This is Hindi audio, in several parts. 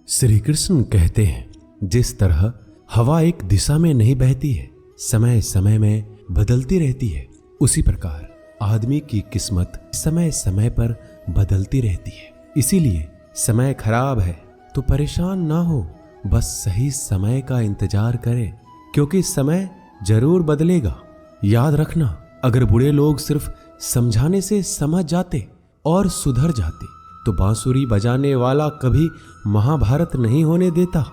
श्री कृष्ण कहते हैं, जिस तरह हवा एक दिशा में नहीं बहती है, समय समय में बदलती रहती है, उसी प्रकार आदमी की किस्मत समय समय पर बदलती रहती है। इसीलिए समय खराब है तो परेशान ना हो, बस सही समय का इंतजार करें, क्योंकि समय जरूर बदलेगा। याद रखना, अगर बुरे लोग सिर्फ समझाने से समझ जाते और सुधर जाते तो बांसुरी बजाने वाला कभी महाभारत नहीं होने देता।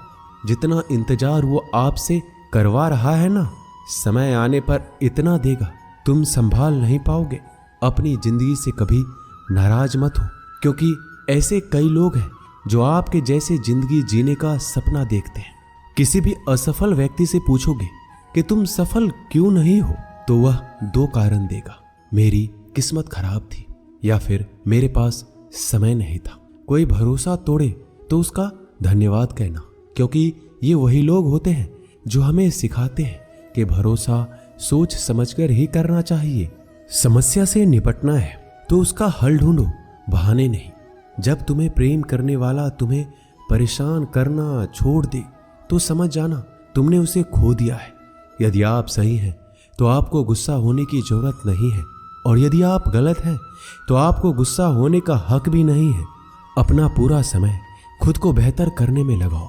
जितना इंतजार वो आपसे करवा रहा है ना, समय आने पर इतना देगा तुम संभाल नहीं पाओगे। अपनी जिंदगी से कभी नाराज मत हो, क्योंकि ऐसे कई लोग हैं जो आपके जैसे जिंदगी जीने का सपना देखते हैं। किसी भी असफल व्यक्ति से पूछोगे कि तुम सफल क्यों नहीं हो, तो वह दो कारण देगा, मेरी किस्मत खराब थी या फिर मेरे पास समय नहीं था। कोई भरोसा तोड़े तो उसका धन्यवाद कहना, क्योंकि ये वही लोग होते हैं जो हमें सिखाते हैं कि भरोसा सोच समझकर ही करना चाहिए। समस्या से निपटना है तो उसका हल ढूंढो, बहाने नहीं। जब तुम्हें प्रेम करने वाला तुम्हें परेशान करना छोड़ दे तो समझ जाना तुमने उसे खो दिया है। यदि आप सही हैं तो आपको गुस्सा होने की जरूरत नहीं है, और यदि आप गलत हैं तो आपको गुस्सा होने का हक भी नहीं है। अपना पूरा समय खुद को बेहतर करने में लगाओ,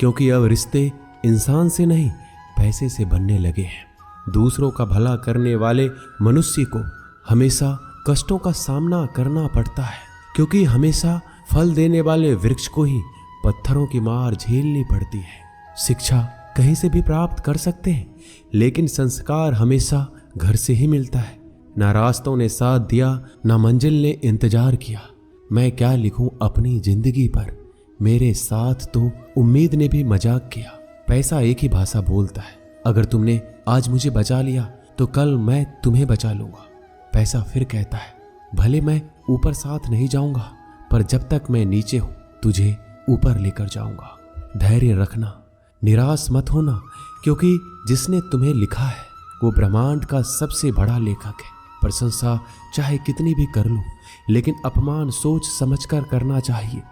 क्योंकि अब रिश्ते इंसान से नहीं पैसे से बनने लगे हैं। दूसरों का भला करने वाले मनुष्य को हमेशा कष्टों का सामना करना पड़ता है, क्योंकि हमेशा फल देने वाले वृक्ष को ही पत्थरों की मार झेलनी पड़ती है। शिक्षा कहीं से भी प्राप्त कर सकते हैं, लेकिन संस्कार हमेशा घर से ही मिलता है। ना रास्तों ने साथ दिया, ना मंजिल ने इंतजार किया। मैं क्या लिखूं अपनी जिंदगी पर, मेरे साथ तो उम्मीद ने भी मजाक किया। पैसा एक ही भाषा बोलता है, अगर तुमने आज मुझे बचा लिया तो कल मैं तुम्हें बचा लूंगा। पैसा फिर कहता है, भले मैं ऊपर साथ नहीं जाऊंगा, पर जब तक मैं नीचे हूं तुझे ऊपर लेकर जाऊंगा। धैर्य रखना, निराश मत होना, क्योंकि जिसने तुम्हें लिखा है वो ब्रह्मांड का सबसे बड़ा लेखक है। प्रशंसा चाहे कितनी भी कर लो, लेकिन अपमान सोच समझकर करना चाहिए,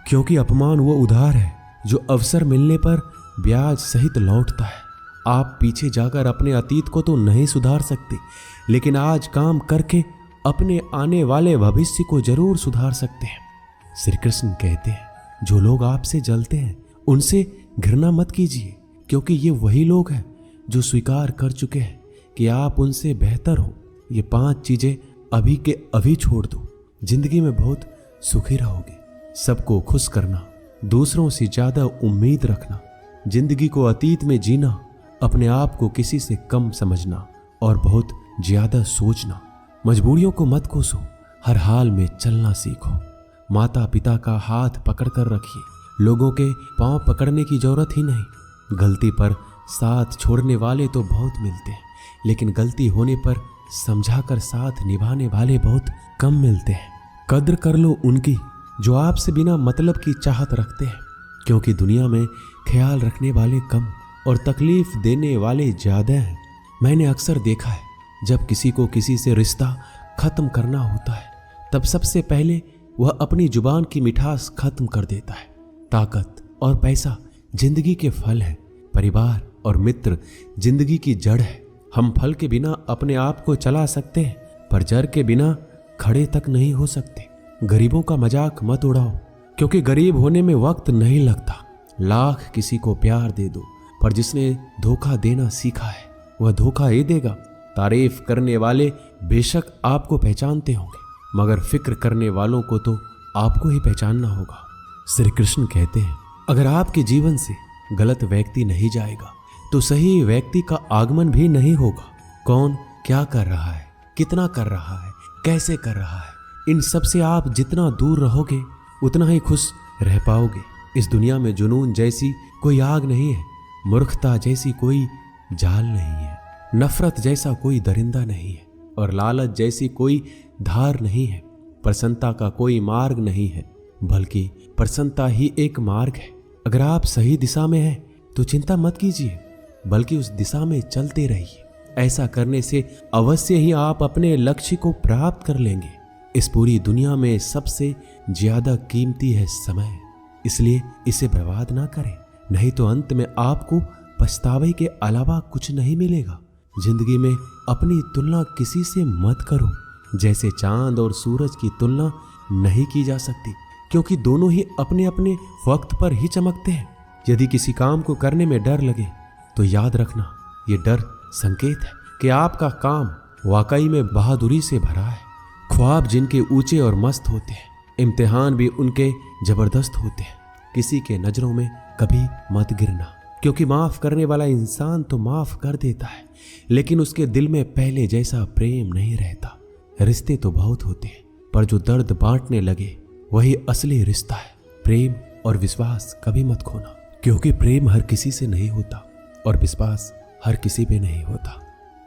क्योंकि अपमान वो उधार है जो अवसर मिलने पर ब्याज सहित लौटता है। आप पीछे जाकर अपने अतीत को तो नहीं सुधार सकते, लेकिन आज काम करके अपने आने वाले भविष्य को जरूर सुधार सकते हैं। श्री कृष्ण कहते हैं, जो लोग आपसे जलते हैं उनसे घृणा मत कीजिए, क्योंकि ये वही लोग हैं जो स्वीकार कर चुके हैं कि आप उनसे बेहतर हो। ये 5 चीजें अभी के अभी छोड़ दो, जिंदगी में बहुत सुखी रहोगे। सबको खुश करना, दूसरों से ज्यादा उम्मीद रखना, जिंदगी को अतीत में जीना, अपने आप को किसी से कम समझना और बहुत ज्यादा सोचना। मजबूरियों को मत कोसो, हर हाल में चलना सीखो। माता पिता का हाथ पकड़ कर रखिए, लोगों के पांव पकड़ने की जरूरत ही नहीं। गलती पर साथ छोड़ने वाले तो बहुत मिलते हैं, लेकिन गलती होने पर समझाकर साथ निभाने वाले बहुत कम मिलते हैं। कद्र कर लो उनकी जो आपसे बिना मतलब की चाहत रखते हैं, क्योंकि दुनिया में ख्याल रखने वाले कम और तकलीफ देने वाले ज्यादा हैं। मैंने अक्सर देखा है, जब किसी को किसी से रिश्ता खत्म करना होता है तब सबसे पहले वह अपनी जुबान की मिठास खत्म कर देता है। ताकत और पैसा जिंदगी के फल है, परिवार और मित्र जिंदगी की जड़ है। हम फल के बिना अपने आप को चला सकते हैं, पर जड़ के बिना खड़े तक नहीं हो सकते। गरीबों का मजाक मत उड़ाओ, क्योंकि गरीब होने में वक्त नहीं लगता। लाख किसी को प्यार दे दो, पर जिसने धोखा देना सीखा है वह धोखा ही देगा। तारीफ करने वाले बेशक आपको पहचानते होंगे, मगर फिक्र करने वालों को तो आपको ही पहचानना होगा। श्री कृष्ण कहते हैं, अगर आपके जीवन से गलत व्यक्ति नहीं जाएगा तो सही व्यक्ति का आगमन भी नहीं होगा। कौन क्या कर रहा है, कितना कर रहा है, कैसे कर रहा है, इन सब से आप जितना दूर रहोगे उतना ही खुश रह पाओगे। इस दुनिया में जुनून जैसी कोई आग नहीं है, मूर्खता जैसी कोई जाल नहीं है, नफरत जैसा कोई दरिंदा नहीं है, और लालच जैसी कोई धार नहीं है। प्रसन्नता का कोई मार्ग नहीं है, बल्कि प्रसन्नता ही एक मार्ग है। अगर आप सही दिशा में हैं तो चिंता मत कीजिए, बल्कि उस दिशा में चलते रहिए। ऐसा करने से अवश्य ही आप अपने लक्ष्य को प्राप्त कर लेंगे। इस पूरी दुनिया में सबसे ज्यादा कीमती है समय। इसलिए इसे बर्बाद ना करें, नहीं तो अंत में आपको पछतावे के अलावा कुछ नहीं मिलेगा। जिंदगी में अपनी तुलना किसी से मत करो। जैसे चांद और सूरज की तुलना नहीं की जा सकती, क्योंकि दोनों ही अपने अपने वक्त पर ही चमकते हैं। यदि किसी काम को करने में डर लगे तो याद रखना, ये डर संकेत है कि आपका काम वाकई में बहादुरी से भरा है। ख्वाब जिनके ऊंचे और मस्त होते हैं, इम्तिहान भी उनके जबरदस्त होते हैं। किसी के नजरों में कभी मत गिरना, क्योंकि माफ करने वाला इंसान तो माफ कर देता है, लेकिन उसके दिल में पहले जैसा प्रेम नहीं रहता। रिश्ते तो बहुत होते हैं, पर जो दर्द बांटने लगे वही असली रिश्ता है। प्रेम और विश्वास कभी मत खोना, क्योंकि प्रेम हर किसी से नहीं होता और विश्वास हर किसी पे नहीं होता।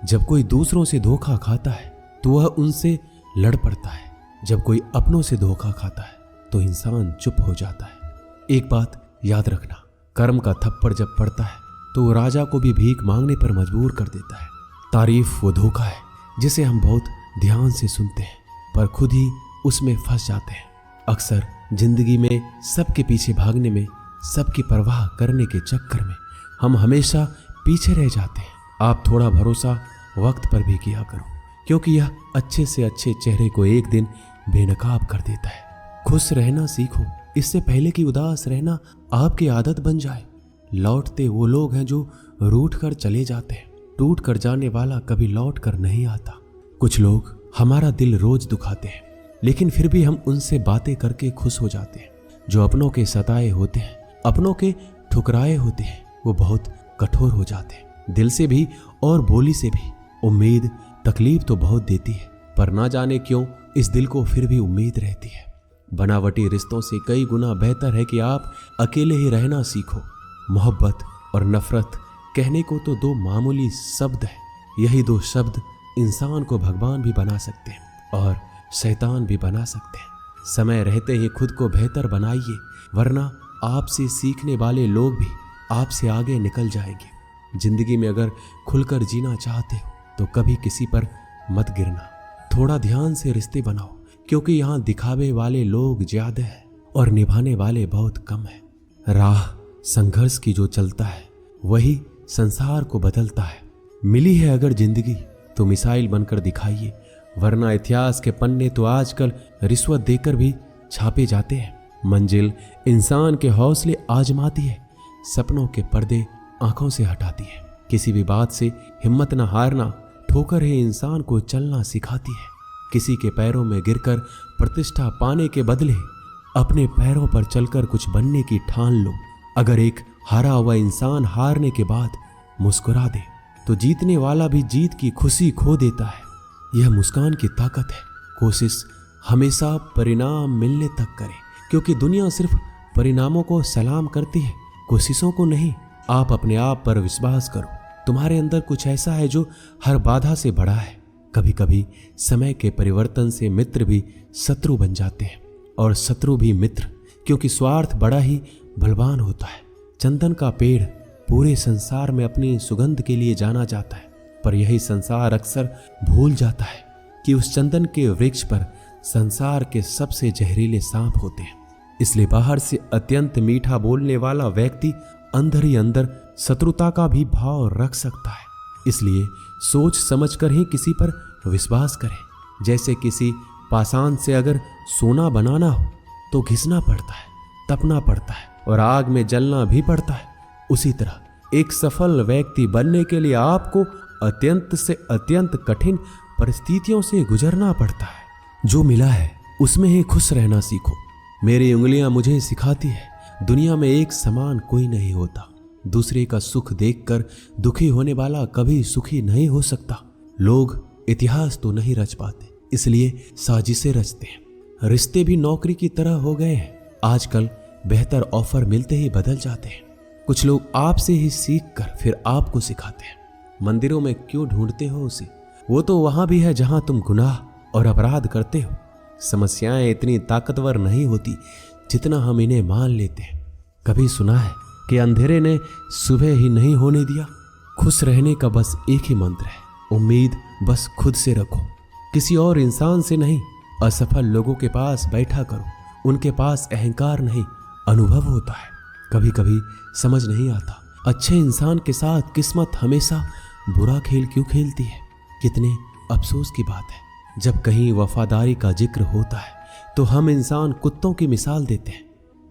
जब कोई दूसरों से धोखा खाता है तो वह उनसे लड़ पड़ता है। जब कोई अपनों से धोखा खाता है तो इंसान चुप हो जाता है। एक बात याद रखना, कर्म का थप्पड़ जब पड़ता है तो वो राजा को भी भीख मांगने पर मजबूर कर देता है। तारीफ वो धोखा है जिसे हम बहुत ध्यान से सुनते हैं, पर खुद ही उसमें फंस जाते हैं। अक्सर जिंदगी में सबके पीछे भागने में, सबकी परवाह करने के चक्कर में हम हमेशा पीछे रह जाते हैं। आप थोड़ा भरोसा वक्त पर भी किया करो, क्योंकि यह अच्छे से अच्छे चेहरे को एक दिन बेनकाब कर देता है। खुश रहना सीखो, इससे पहले कि उदास रहना आपकी आदत बन जाए। लौटते वो लोग हैं जो रूठ कर चले जाते हैं, टूट कर जाने वाला कभी लौट कर नहीं आता। कुछ लोग हमारा दिल रोज दुखाते हैं, लेकिन फिर भी हम उनसे बातें करके खुश हो जाते हैं। जो अपनों के सताए होते हैं, अपनों के ठुकराए होते हैं, वो बहुत कठोर हो जाते हैं, दिल से भी और बोली से भी। उम्मीद तकलीफ तो बहुत देती है, पर ना जाने क्यों इस दिल को फिर भी उम्मीद रहती है। बनावटी रिश्तों से कई गुना बेहतर है कि आप अकेले ही रहना सीखो। मोहब्बत और नफरत कहने को तो दो मामूली शब्द है। यही दो शब्द इंसान को भगवान भी बना सकते हैं और शैतान भी बना सकते हैं। समय रहते ही खुद को बेहतर बनाइए, वरना आपसे सीखने वाले लोग भी आपसे आगे निकल जाएंगे। जिंदगी में अगर खुलकर जीना चाहते हो तो कभी किसी पर मत गिरना। थोड़ा ध्यान से रिश्ते बनाओ, क्योंकि यहाँ दिखावे वाले लोग ज्यादा हैं और निभाने वाले बहुत कम हैं। राह संघर्ष की जो चलता है वही संसार को बदलता है। मिली है अगर जिंदगी तो मिसाइल बनकर दिखाइए, वरना इतिहास के पन्ने तो आजकल रिश्वत देकर भी छापे जाते हैं। मंजिल इंसान के हौसले आजमाती है, सपनों के पर्दे आंखों से हटाती है। किसी भी बात से हिम्मत न हारना, ठोकर ही इंसान को चलना सिखाती है। किसी के पैरों में गिरकर प्रतिष्ठा पाने के बदले अपने पैरों पर चलकर कुछ बनने की ठान लो। अगर एक हारा हुआ इंसान हारने के बाद मुस्कुरा दे तो जीतने वाला भी जीत की खुशी खो देता है। यह मुस्कान की ताकत है। कोशिश हमेशा परिणाम मिलने तक करे, क्योंकि दुनिया सिर्फ परिणामों को सलाम करती है, कोशिशों को नहीं। आप अपने आप पर विश्वास करो। तुम्हारे अंदर कुछ ऐसा है जो हर बाधा से बड़ा है। कभी कभी समय के परिवर्तन से मित्र भी शत्रु बन जाते हैं और शत्रु भी मित्र, क्योंकि स्वार्थ बड़ा ही बलवान होता है। चंदन का पेड़ पूरे संसार में अपनी सुगंध के लिए जाना जाता है, पर यही संसार अक्सर भूल जाता है कि उस चंदन के वृक्ष पर संसार के सबसे जहरीले सांप होते हैं। इसलिए बाहर से अत्यंत मीठा बोलने वाला व्यक्ति अंदर ही अंदर शत्रुता का भी भाव रख सकता है। इसलिए सोच समझकर ही किसी पर विश्वास करें। जैसे किसी पाषाण से अगर सोना बनाना हो तो घिसना पड़ता है, तपना पड़ता है और आग में जलना भी पड़ता है। उसी तरह एक सफल व्यक्ति बनने के लिए आपको अत्यंत से अत्यंत कठिन परिस्थितियों से गुजरना पड़ता है। जो मिला है उसमें ही खुश रहना सीखो। मेरी उंगलियां मुझे सिखाती है, दुनिया में एक समान कोई नहीं होता। दूसरे का सुख देखकर दुखी होने वाला कभी सुखी नहीं हो सकता। लोग इतिहास तो नहीं रच पाते, इसलिए साजिशें रचते हैं। रिश्ते भी नौकरी की तरह हो गए हैं। आजकल बेहतर ऑफर मिलते ही बदल जाते हैं। कुछ लोग आपसे ही सीख कर फिर आपको सिखाते हैं। मंदिरों में क्यों ढूंढते हो उसे? वो तो वहां भी है जहां तुम गुनाह और अपराध करते हो। समस्याएं इतनी ताकतवर नहीं होती जितना हम इन्हें मान लेते हैं। कभी सुना है कि अंधेरे ने सुबह ही नहीं होने दिया? खुश रहने का बस एक ही मंत्र है, उम्मीद बस खुद से रखो, किसी और इंसान से नहीं। असफल लोगों के पास बैठा करो, उनके पास अहंकार नहीं, अनुभव होता है। कभी कभी समझ नहीं आता अच्छे इंसान के साथ किस्मत हमेशा बुरा खेल क्यों खेलती है। कितने अफसोस की बात है, जब कहीं वफादारी का जिक्र होता है तो हम इंसान कुत्तों की मिसाल देते हैं।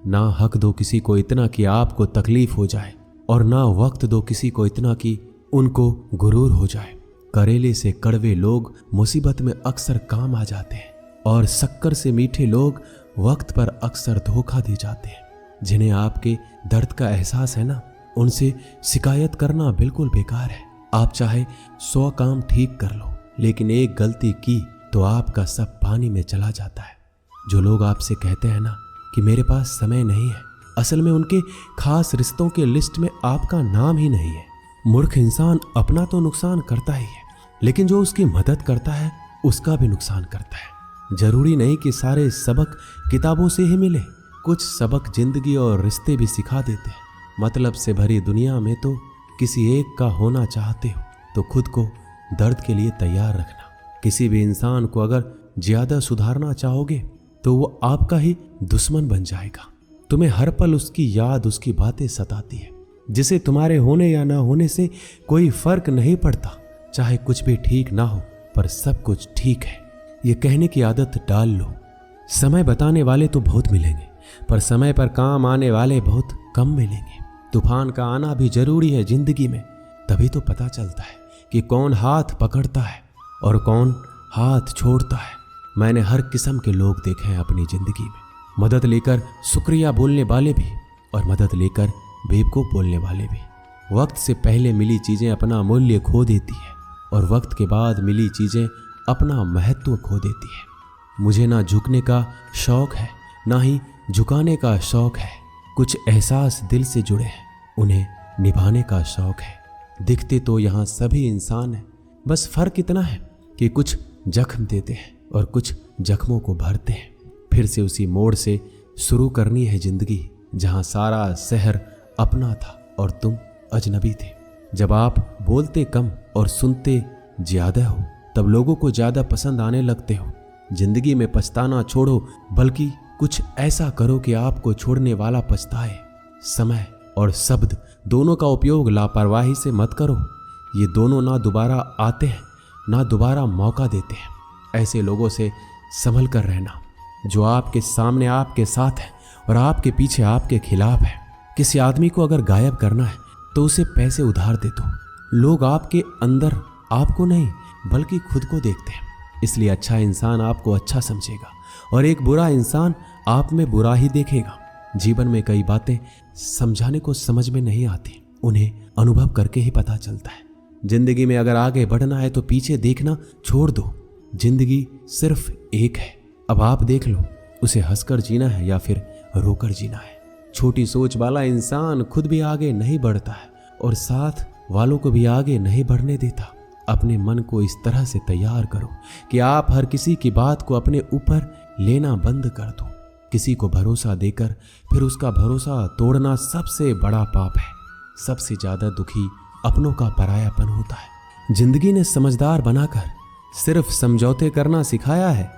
ना हक दो किसी को इतना कि आपको तकलीफ हो जाए, और ना वक्त दो किसी को इतना कि उनको गुरूर हो जाए। करेले से कड़वे लोग मुसीबत में अक्सर काम आ जाते हैं, और शक्कर से मीठे लोग वक्त पर अक्सर धोखा दे जाते हैं। जिन्हें आपके दर्द का एहसास है ना, उनसे शिकायत करना बिल्कुल बेकार है। आप चाहे 100 काम ठीक कर लो, लेकिन एक गलती की तो आपका सब पानी में चला जाता है। जो लोग आपसे कहते हैं ना कि मेरे पास समय नहीं है, असल में उनके खास रिश्तों के लिस्ट में आपका नाम ही नहीं है। मूर्ख इंसान अपना तो नुकसान करता ही है, लेकिन जो उसकी मदद करता है उसका भी नुकसान करता है। जरूरी नहीं कि सारे सबक किताबों से ही मिले, कुछ सबक जिंदगी और रिश्ते भी सिखा देते हैं। मतलब से भरी दुनिया में तो किसी एक का होना चाहते हो तो खुद को दर्द के लिए तैयार रखना। किसी भी इंसान को अगर ज्यादा सुधारना चाहोगे तो वो आपका ही दुश्मन बन जाएगा। तुम्हें हर पल उसकी याद, उसकी बातें सताती है, जिसे तुम्हारे होने या ना होने से कोई फर्क नहीं पड़ता। चाहे कुछ भी ठीक ना हो, पर सब कुछ ठीक है, ये कहने की आदत डाल लो। समय बताने वाले तो बहुत मिलेंगे, पर समय पर काम आने वाले बहुत कम मिलेंगे। तूफान का आना भी जरूरी है जिंदगी में, तभी तो पता चलता है कि कौन हाथ पकड़ता है और कौन हाथ छोड़ता है। मैंने हर किस्म के लोग देखे हैं अपनी जिंदगी में, मदद लेकर शुक्रिया बोलने वाले भी और मदद लेकर बेवकूफ बोलने वाले भी। वक्त से पहले मिली चीजें अपना मूल्य खो देती है, और वक्त के बाद मिली चीजें अपना महत्व खो देती है। मुझे ना झुकने का शौक है, ना ही झुकाने का शौक है। कुछ एहसास दिल से जुड़े हैं, उन्हें निभाने का शौक है। दिखते तो यहाँ सभी इंसान हैं, बस फर्क इतना है कि कुछ जख्म देते हैं और कुछ जख्मों को भरते हैं। फिर से उसी मोड़ से शुरू करनी है जिंदगी, जहाँ सारा शहर अपना था और तुम अजनबी थे। जब आप बोलते कम और सुनते ज्यादा हो, तब लोगों को ज्यादा पसंद आने लगते हो। जिंदगी में पछताना छोड़ो, बल्कि कुछ ऐसा करो कि आपको छोड़ने वाला पछताए। समय और शब्द दोनों का उपयोग लापरवाही से मत करो। ये दोनों ना दोबारा आते हैं, ना दोबारा मौका देते हैं। ऐसे लोगों से संभल कर रहना जो आपके सामने आपके साथ है और आपके पीछे आपके खिलाफ है। किसी आदमी को अगर गायब करना है तो उसे पैसे उधार दे दो। लोग आपके अंदर आपको नहीं बल्कि खुद को देखते हैं, इसलिए अच्छा इंसान आपको अच्छा समझेगा और एक बुरा इंसान आप में बुरा ही देखेगा। जीवन में कई बातें समझाने को समझ में नहीं आती, उन्हें अनुभव करके ही पता चलता है। जिंदगी में अगर आगे बढ़ना है तो पीछे देखना छोड़ दो। जिंदगी सिर्फ एक है, अब आप देख लो उसे हंसकर जीना है या फिर रोकर जीना है। छोटी सोच वाला इंसान खुद भी आगे नहीं बढ़ता है और साथ वालों को भी आगे नहीं बढ़ने देता। अपने मन को इस तरह से तैयार करो कि आप हर किसी की बात को अपने ऊपर लेना बंद कर दो। किसी को भरोसा देकर फिर उसका भरोसा तोड़ना सबसे बड़ा पाप है। सबसे ज्यादा दुखी अपनों का परायापन होता है। जिंदगी ने समझदार बनाकर सिर्फ समझौते करना सिखाया है।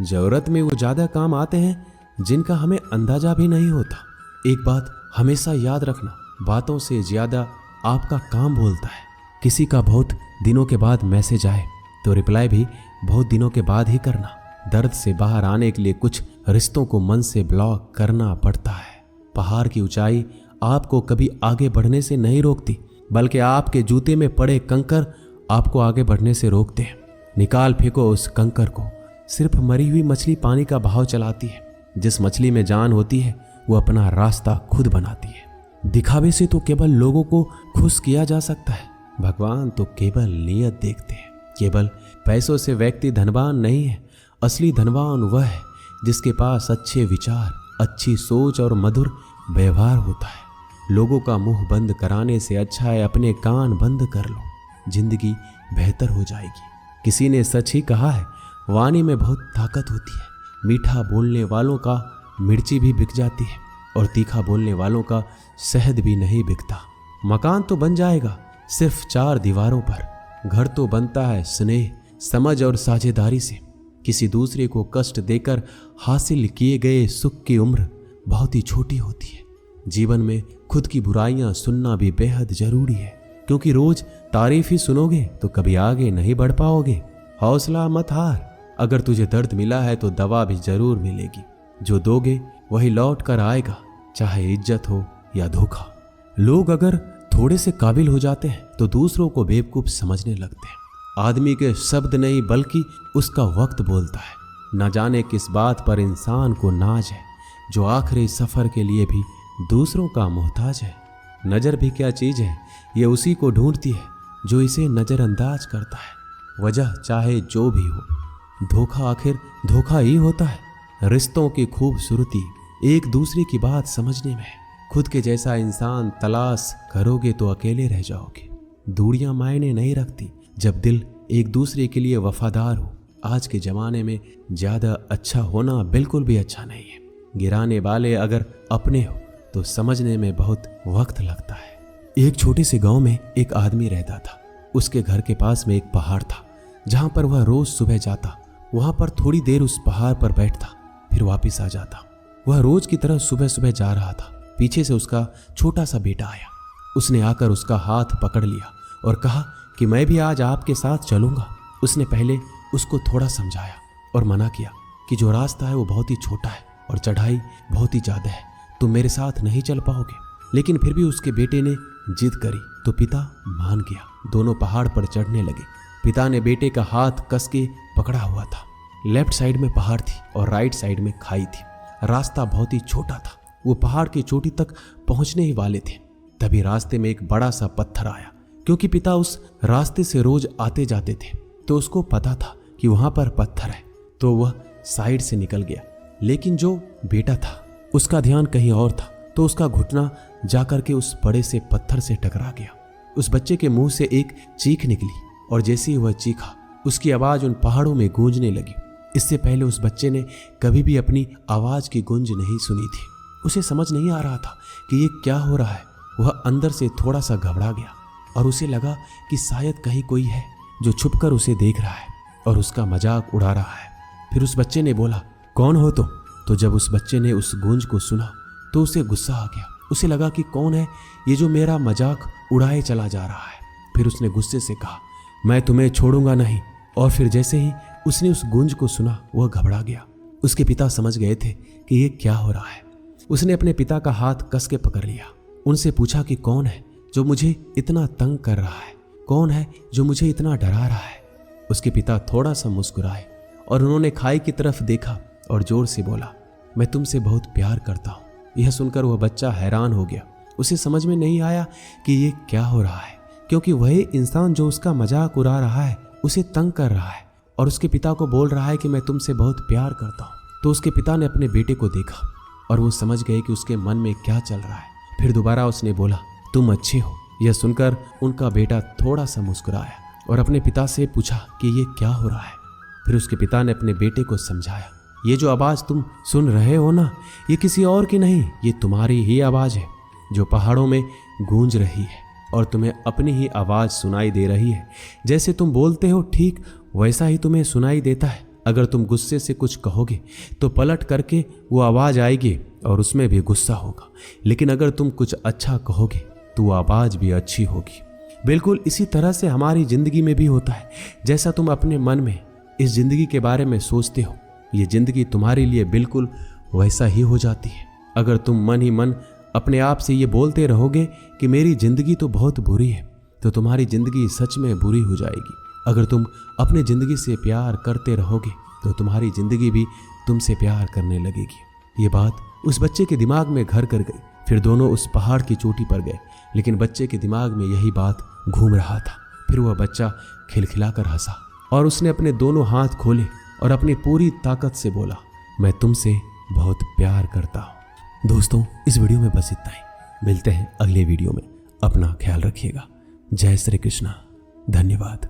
जरूरत में वो ज्यादा काम आते हैं जिनका हमें अंदाजा भी नहीं होता। एक बात हमेशा याद रखना, बातों से ज्यादा आपका काम बोलता है। किसी का बहुत दिनों के बाद मैसेज आए तो रिप्लाई भी बहुत दिनों के बाद ही करना। दर्द से बाहर आने के लिए कुछ रिश्तों को मन से ब्लॉक करना पड़ता है। पहाड़ की ऊंचाई आपको कभी आगे बढ़ने से नहीं रोकती, बल्कि आपके जूते में पड़े कंकर आपको आगे बढ़ने से रोकते हैं। निकाल फेंको उस कंकर को। सिर्फ मरी हुई मछली पानी का बहाव चलाती है। जिस मछली में जान होती है वो अपना रास्ता खुद बनाती है। दिखावे से तो केवल लोगों को खुश किया जा सकता है, भगवान तो केवल नियत देखते हैं। केवल पैसों से व्यक्ति धनवान नहीं है, असली धनवान वह है जिसके पास अच्छे विचार, अच्छी सोच और मधुर व्यवहार होता है। लोगों का मुंह बंद कराने से अच्छा है अपने कान बंद कर लो, जिंदगी बेहतर हो जाएगी। किसी ने सच ही कहा है, वाणी में बहुत ताकत होती है। मीठा बोलने वालों का मिर्ची भी बिक जाती है और तीखा बोलने वालों का शहद भी नहीं बिकता। मकान तो बन जाएगा सिर्फ 4 दीवारों पर, घर तो बनता है स्नेह, समझ और साझेदारी से। किसी दूसरे को कष्ट देकर हासिल किए गए सुख की उम्र बहुत ही छोटी होती है। जीवन में खुद की बुराइयां सुनना भी बेहद जरूरी है, क्योंकि रोज तारीफ ही सुनोगे तो कभी आगे नहीं बढ़ पाओगे। हौसला मत हार, अगर तुझे दर्द मिला है तो दवा भी जरूर मिलेगी। जो दोगे वही लौट कर आएगा, चाहे इज्जत हो या धोखा। लोग अगर थोड़े से काबिल हो जाते हैं तो दूसरों को बेवकूफ समझने लगते हैं। आदमी के शब्द नहीं बल्कि उसका वक्त बोलता है। न जाने किस बात पर इंसान को नाज है, जो आखिरी सफर के लिए भी दूसरों का मोहताज है। नजर भी क्या चीज है, ये उसी को ढूंढती है जो इसे नजरअंदाज करता है। वजह चाहे जो भी हो, धोखा आखिर धोखा ही होता है। रिश्तों की खूबसूरती एक दूसरे की बात समझने में है। खुद के जैसा इंसान तलाश करोगे तो अकेले रह जाओगे। दूरियां मायने नहीं रखती जब दिल एक दूसरे के लिए वफादार हो। आज के जमाने में ज्यादा अच्छा होना बिल्कुल भी अच्छा नहीं है। गिराने वाले अगर अपने हो तो समझने में बहुत वक्त लगता है। एक छोटे से गांव में एक आदमी रहता था। उसके घर के पास में एक पहाड़ था, जहां पर वह रोज सुबह जाता। वहां पर थोड़ी देर उस पहाड़ पर बैठता, फिर वापस आ जाता। वह रोज की तरह सुबह सुबह जा रहा था। पीछे से उसका छोटा सा बेटा आया। उसने आकर उसका हाथ पकड़ लिया और कहा कि मैं भी आज आपके साथ चलूंगा। उसने पहले उसको थोड़ा समझाया और मना किया कि जो रास्ता है वो बहुत ही छोटा है और चढ़ाई बहुत ही ज्यादा है, तुम मेरे साथ नहीं चल पाओगे। लेकिन फिर भी उसके बेटे ने जिद करी तो पिता मान गया। दोनों पहाड़ पर चढ़ने लगे। पिता ने बेटे का हाथ कस के पकड़ा हुआ था। लेफ्ट साइड में पहाड़ थी और राइट साइड में खाई थी। रास्ता बहुत ही छोटा था। वो पहाड़ की चोटी तक पहुंचने ही वाले थे, तभी रास्ते में एक बड़ा सा पत्थर आया। क्योंकि पिता उस रास्ते से रोज आते जाते थे तो उसको पता था कि वहां पर पत्थर है, तो वह साइड से निकल गया। लेकिन जो बेटा था उसका ध्यान कहीं और था, तो उसका घुटना जाकर के उस बड़े से पत्थर से टकरा गया। उस बच्चे के मुंह से एक चीख निकली और जैसे ही वह चीखा, उसकी आवाज उन पहाड़ों में गूंजने लगी। इससे पहले उस बच्चे ने कभी भी अपनी आवाज की गूंज नहीं सुनी थी। उसे समझ नहीं आ रहा था कि ये क्या हो रहा है। वह अंदर से थोड़ा सा घबरा गया और उसे लगा कि शायद कहीं कोई है जो छुपकर उसे देख रहा है और उसका मजाक उड़ा रहा है। फिर उस बच्चे ने बोला, कौन हो तुम? तो जब उस बच्चे ने उस गूंज को सुना तो उसे गुस्सा आ गया। उसे लगा कि कौन है ये जो मेरा मजाक उड़ाए चला जा रहा है। फिर उसने गुस्से से कहा, मैं तुम्हें छोड़ूंगा नहीं। और फिर जैसे ही उसने उस गूंज को सुना वह घबरा गया। उसके पिता समझ गए थे कि ये क्या हो रहा है। उसने अपने पिता का हाथ कस के पकड़ लिया। उनसे पूछा कि कौन है जो मुझे इतना तंग कर रहा है, कौन है जो मुझे इतना डरा रहा है। उसके पिता थोड़ा सा मुस्कुराए और उन्होंने खाई की तरफ देखा और जोर से बोला, मैं तुमसे बहुत प्यार करता हूँ। यह सुनकर वह बच्चा हैरान हो गया। उसे समझ में नहीं आया कि ये क्या हो रहा है, क्योंकि वही इंसान जो उसका मजाक उड़ा रहा है उसे तंग कर रहा है और उसके पिता को बोल रहा है कि मैं तुमसे बहुत प्यार करता हूँ। तो उसके पिता ने अपने बेटे को देखा और वो समझ गए कि उसके मन में क्या चल रहा है। फिर दोबारा उसने बोला, तुम अच्छे हो। यह सुनकर उनका बेटा थोड़ा सा मुस्कुराया और अपने पिता से पूछा कि ये क्या हो रहा है। फिर उसके पिता ने अपने बेटे को समझाया, ये जो आवाज़ तुम सुन रहे हो ना, ये किसी और की नहीं, ये तुम्हारी ही आवाज़ है जो पहाड़ों में गूंज रही है और तुम्हें अपनी ही आवाज़ सुनाई दे रही है। जैसे तुम बोलते हो ठीक वैसा ही तुम्हें सुनाई देता है। अगर तुम गुस्से से कुछ कहोगे तो पलट करके वो आवाज़ आएगी और उसमें भी गुस्सा होगा, लेकिन अगर तुम कुछ अच्छा कहोगे तो वो आवाज़ भी अच्छी होगी। बिल्कुल इसी तरह से हमारी ज़िंदगी में भी होता है। जैसा तुम अपने मन में इस ज़िंदगी के बारे में सोचते हो, ये ज़िंदगी तुम्हारे लिए बिल्कुल वैसा ही हो जाती है। अगर तुम मन ही मन अपने आप से ये बोलते रहोगे कि मेरी ज़िंदगी तो बहुत बुरी है, तो तुम्हारी ज़िंदगी सच में बुरी हो जाएगी। अगर तुम अपनी ज़िंदगी से प्यार करते रहोगे तो तुम्हारी ज़िंदगी भी तुमसे प्यार करने लगेगी। ये बात उस बच्चे के दिमाग में घर कर गई। फिर दोनों उस पहाड़ की चोटी पर गए, लेकिन बच्चे के दिमाग में यही बात घूम रहा था। फिर वह बच्चा खिलखिलाकर हंसा और उसने अपने दोनों हाथ खोले और अपनी पूरी ताकत से बोला, मैं तुमसे बहुत प्यार करता हूँ। दोस्तों, इस वीडियो में बस इतना ही। मिलते हैं अगले वीडियो में। अपना ख्याल रखिएगा। जय श्री कृष्णा। धन्यवाद।